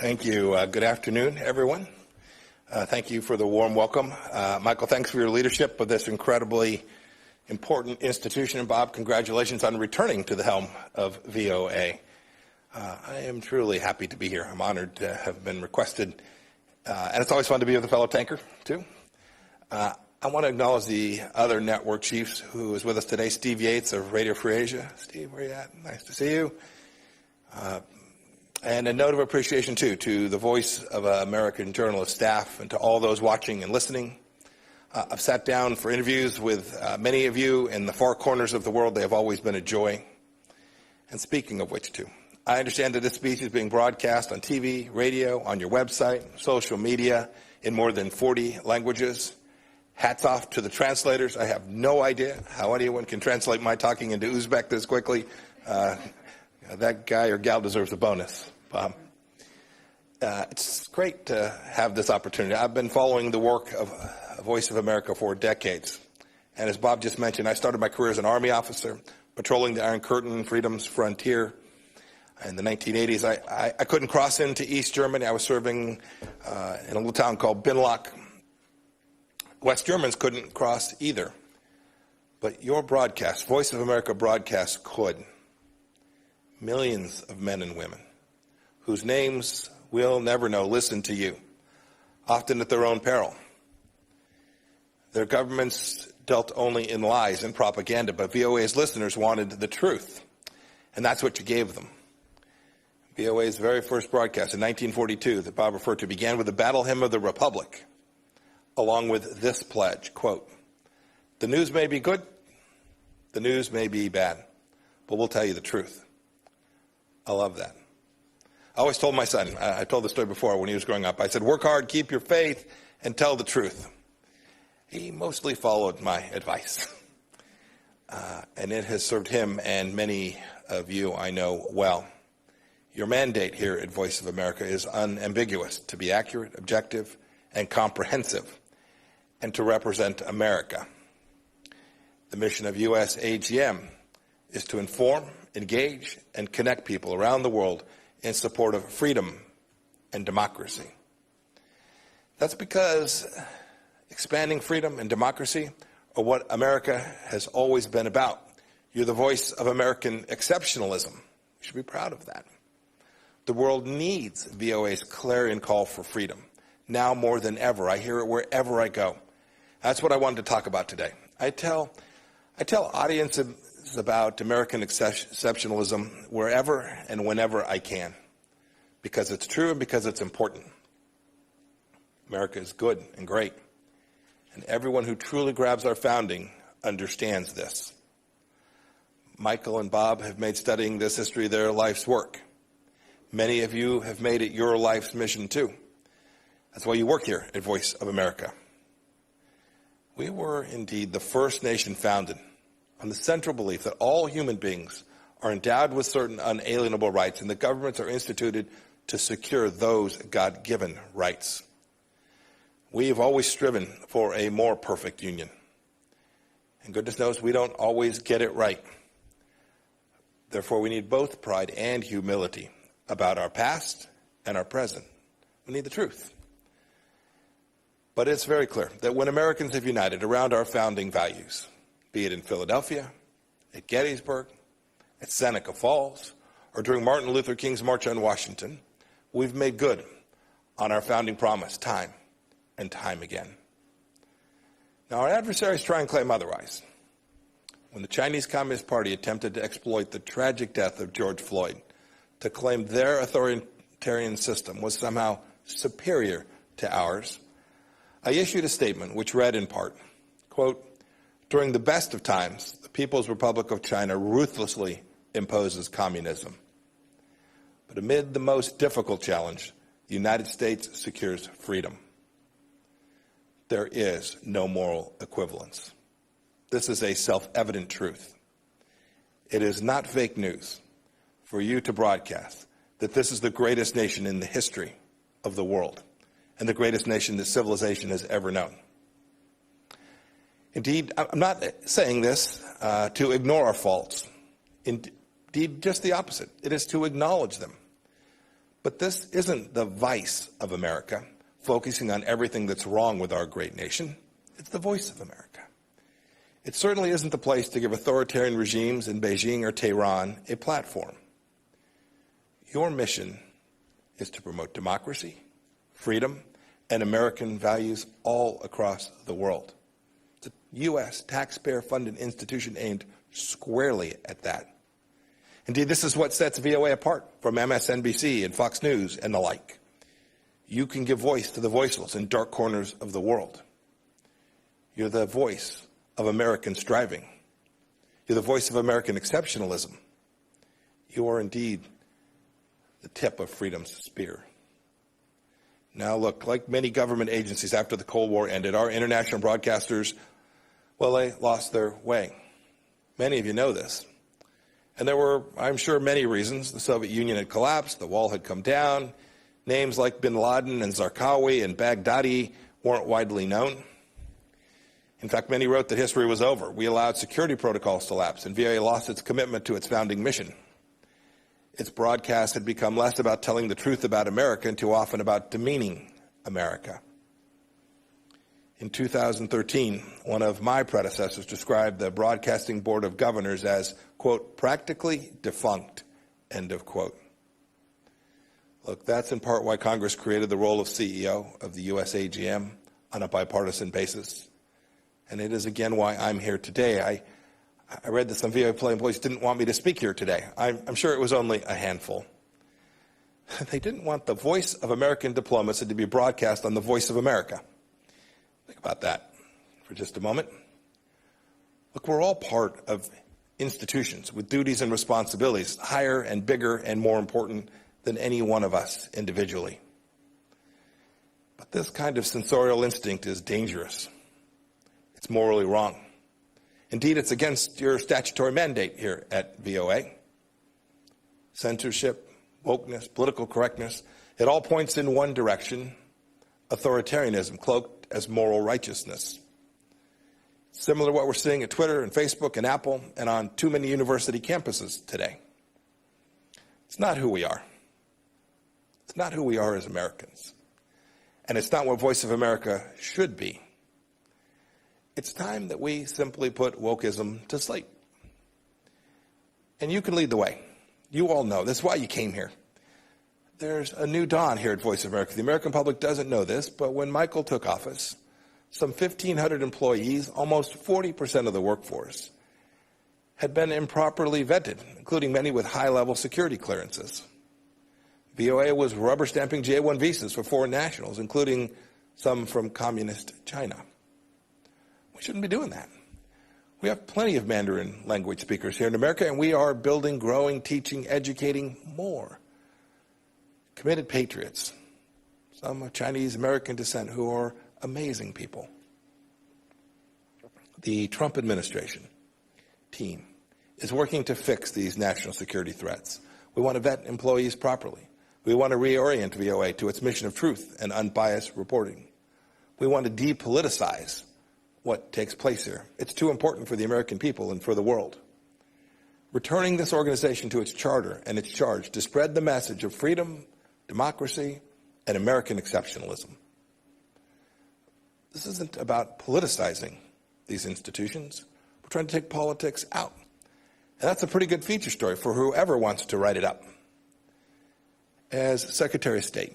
Thank you. Good afternoon, everyone. Thank you for the warm welcome. Michael, thanks for your leadership of this incredibly important institution. And Bob, congratulations on returning to the helm of VOA. I am truly happy to be here. I'm honored to have been requested. And it's always fun to be with a fellow tanker, too. I want to acknowledge the other network chiefs who is with us today. Steve Yates of Radio Free Asia. Steve, where are you at? Nice to see you. And a note of appreciation, too, to the Voice of American journalist staff and to all those watching and listening. I've sat down for interviews with many of you in the far corners of the world. They have always been a joy. And speaking of which, too, I understand that this speech is being broadcast on TV, radio, on your website, social media, in more than 40 languages. Hats off to the translators. I have no idea how anyone can translate my talking into Uzbek this quickly. That guy or gal deserves a bonus, Bob. It's great to have this opportunity. I've been following the work of Voice of America for decades. And as Bob just mentioned, I started my career as an Army officer, patrolling the Iron Curtain, freedom's frontier. In the 1980s, I couldn't cross into East Germany. I was serving in a little town called Binlock. West Germans couldn't cross either. But your broadcast, Voice of America broadcast, could. Millions of men and women whose names we'll never know listen to you, often at their own peril. Their governments dealt only in lies and propaganda, but VOA's listeners wanted the truth, and that's what you gave them. VOA's very first broadcast in 1942 that Bob referred to began with the Battle Hymn of the Republic, along with this pledge, quote, "The news may be good, the news may be bad, but we'll tell you the truth." I love that. I always told my son, I told the story before when he was growing up, I said, work hard, keep your faith, and tell the truth. He mostly followed my advice. And it has served him and many of you I know well. Your mandate here at Voice of America is unambiguous, to be accurate, objective, and comprehensive, and to represent America. The mission of US AGM is to inform, engage, and connect people around the world in support of freedom and democracy. That's because expanding freedom and democracy are what America has always been about. You're the voice of American exceptionalism. We should be proud of that. The world needs VOA's clarion call for freedom. Now more than ever, I hear it wherever I go. That's what I wanted to talk about today. I tell audiences about American exceptionalism wherever and whenever I can, because it's true and because it's important. America is good and great, and everyone who truly grabs our founding understands this. Michael and Bob have made studying this history their life's work. Many of you have made it your life's mission too. That's why you work here at Voice of America. We were indeed the first nation founded on the central belief that all human beings are endowed with certain unalienable rights, and the governments are instituted to secure those God-given rights. We have always striven for a more perfect union. And goodness knows we don't always get it right. Therefore, we need both pride and humility about our past and our present. We need the truth. But it's very clear that when Americans have united around our founding values, be it in Philadelphia, at Gettysburg, at Seneca Falls, or during Martin Luther King's March on Washington, we've made good on our founding promise time and time again. Now, our adversaries try and claim otherwise. When the Chinese Communist Party attempted to exploit the tragic death of George Floyd to claim their authoritarian system was somehow superior to ours, I issued a statement which read in part, quote, "During the best of times, the People's Republic of China ruthlessly imposes communism. But amid the most difficult challenge, the United States secures freedom. There is no moral equivalence. This is a self-evident truth. It is not fake news for you to broadcast that this is the greatest nation in the history of the world and the greatest nation that civilization has ever known. Indeed, I'm not saying this to ignore our faults. Indeed, just the opposite. It is to acknowledge them. But this isn't the vice of America, focusing on everything that's wrong with our great nation. It's the voice of America. It certainly isn't the place to give authoritarian regimes in Beijing or Tehran a platform. Your mission is to promote democracy, freedom, and American values all across the world. It's a U.S. taxpayer-funded institution aimed squarely at that. Indeed, this is what sets VOA apart from MSNBC and Fox News and the like. You can give voice to the voiceless in dark corners of the world. You're the voice of American striving. You're the voice of American exceptionalism. You are indeed the tip of freedom's spear. Now look, like many government agencies after the Cold War ended, our international broadcasters, well, they lost their way. Many of you know this. And there were, I'm sure, many reasons. The Soviet Union had collapsed, the wall had come down, names like bin Laden and Zarqawi and Baghdadi weren't widely known. In fact, many wrote that history was over. We allowed security protocols to lapse, and VOA lost its commitment to its founding mission. Its broadcasts had become less about telling the truth about America and too often about demeaning America. In 2013, one of my predecessors described the Broadcasting Board of Governors as, quote, practically defunct, end of quote. Look, that's in part why Congress created the role of CEO of the U.S. AGM on a bipartisan basis. And it is again why I'm here today. I read that some VOA employees didn't want me to speak here today. I'm sure it was only a handful. They didn't want the voice of American diplomacy to be broadcast on the Voice of America. Think about that for just a moment. Look, we're all part of institutions with duties and responsibilities higher and bigger and more important than any one of us individually. But this kind of censorial instinct is dangerous. It's morally wrong. Indeed, it's against your statutory mandate here at VOA. Censorship, wokeness, political correctness, it all points in one direction: authoritarianism cloaked as moral righteousness. Similar to what we're seeing at Twitter and Facebook and Apple and on too many university campuses today. It's not who we are. It's not who we are as Americans. And it's not what Voice of America should be. It's time that we simply put wokeism to sleep. And you can lead the way. You all know. That's why you came here. There's a new dawn here at Voice of America. The American public doesn't know this, but when Michael took office, some 1,500 employees, almost 40% of the workforce, had been improperly vetted, including many with high-level security clearances. VOA was rubber stamping J-1 visas for foreign nationals, including some from communist China. We shouldn't be doing that. We have plenty of Mandarin language speakers here in America, and we are building, growing, teaching, educating more committed patriots, some of Chinese American descent who are amazing people. The Trump administration team is working to fix these national security threats. We want to vet employees properly. We want to reorient VOA to its mission of truth and unbiased reporting. We want to depoliticize what takes place here. It's too important for the American people and for the world. Returning this organization to its charter and its charge to spread the message of freedom, democracy, and American exceptionalism. This isn't about politicizing these institutions. We're trying to take politics out. And that's a pretty good feature story for whoever wants to write it up. As Secretary of State,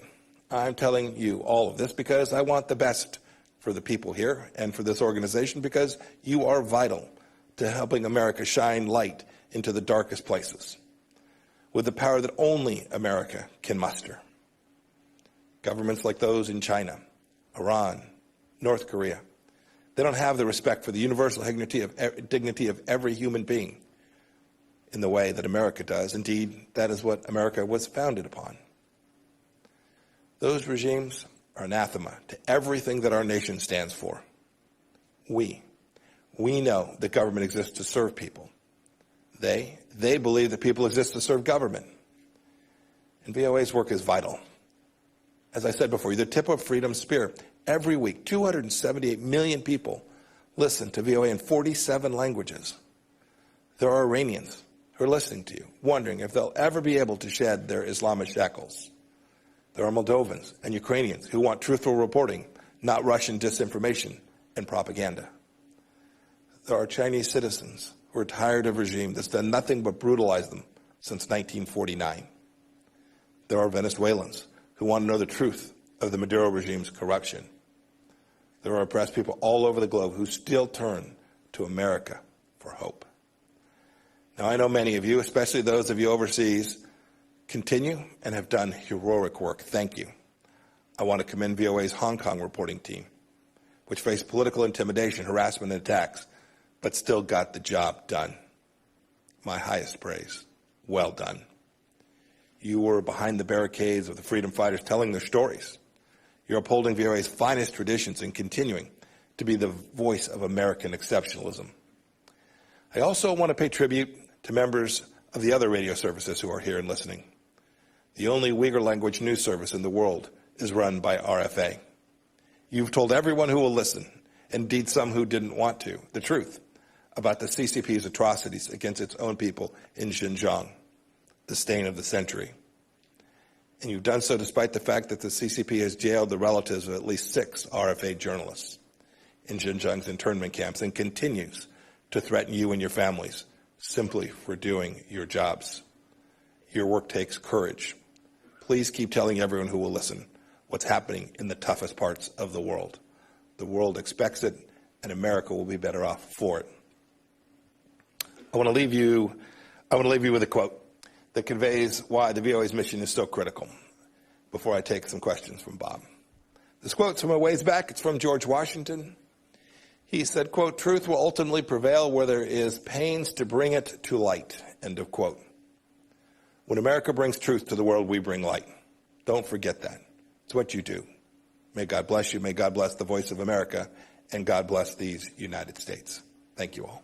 I'm telling you all of this because I want the best for the people here and for this organization, because you are vital to helping America shine light into the darkest places with the power that only America can muster. Governments like those in China, Iran, North Korea, they don't have the respect for the universal dignity of every human being in the way that America does. Indeed, that is what America was founded upon. Those regimes are anathema to everything that our nation stands for. We know that government exists to serve people. They believe that people exist to serve government. And VOA's work is vital. As I said before, you're the tip of freedom's spear. Every week, 278 million people listen to VOA in 47 languages. There are Iranians who are listening to you, wondering if they'll ever be able to shed their Islamic shackles. There are Moldovans and Ukrainians who want truthful reporting, not Russian disinformation and propaganda. There are Chinese citizens who are tired of a regime that's done nothing but brutalize them since 1949. There are Venezuelans who want to know the truth of the Maduro regime's corruption. There are oppressed people all over the globe who still turn to America for hope. Now, I know many of you, especially those of you overseas, continue and have done heroic work. Thank you. I want to commend VOA's Hong Kong reporting team, which faced political intimidation, harassment, and attacks, but still got the job done. My highest praise. Well done. You were behind the barricades of the freedom fighters telling their stories. You're upholding VOA's finest traditions and continuing to be the voice of American exceptionalism. I also want to pay tribute to members of the other radio services who are here and listening. The only Uyghur language news service in the world is run by RFA. You've told everyone who will listen, indeed some who didn't want to, the truth about the CCP's atrocities against its own people in Xinjiang, the stain of the century. And you've done so despite the fact that the CCP has jailed the relatives of at least 6 RFA journalists in Xinjiang's internment camps and continues to threaten you and your families simply for doing your jobs. Your work takes courage. Please keep telling everyone who will listen what's happening in the toughest parts of the world. The world expects it, and America will be better off for it. I want to leave you with a quote that conveys why the VOA's mission is so critical before I take some questions from Bob. This quote's from a ways back. It's from George Washington. He said, quote, "Truth will ultimately prevail where there is pains to bring it to light," end of quote. When America brings truth to the world, we bring light. Don't forget that. It's what you do. May God bless you. May God bless the voice of America, and God bless these United States. Thank you all.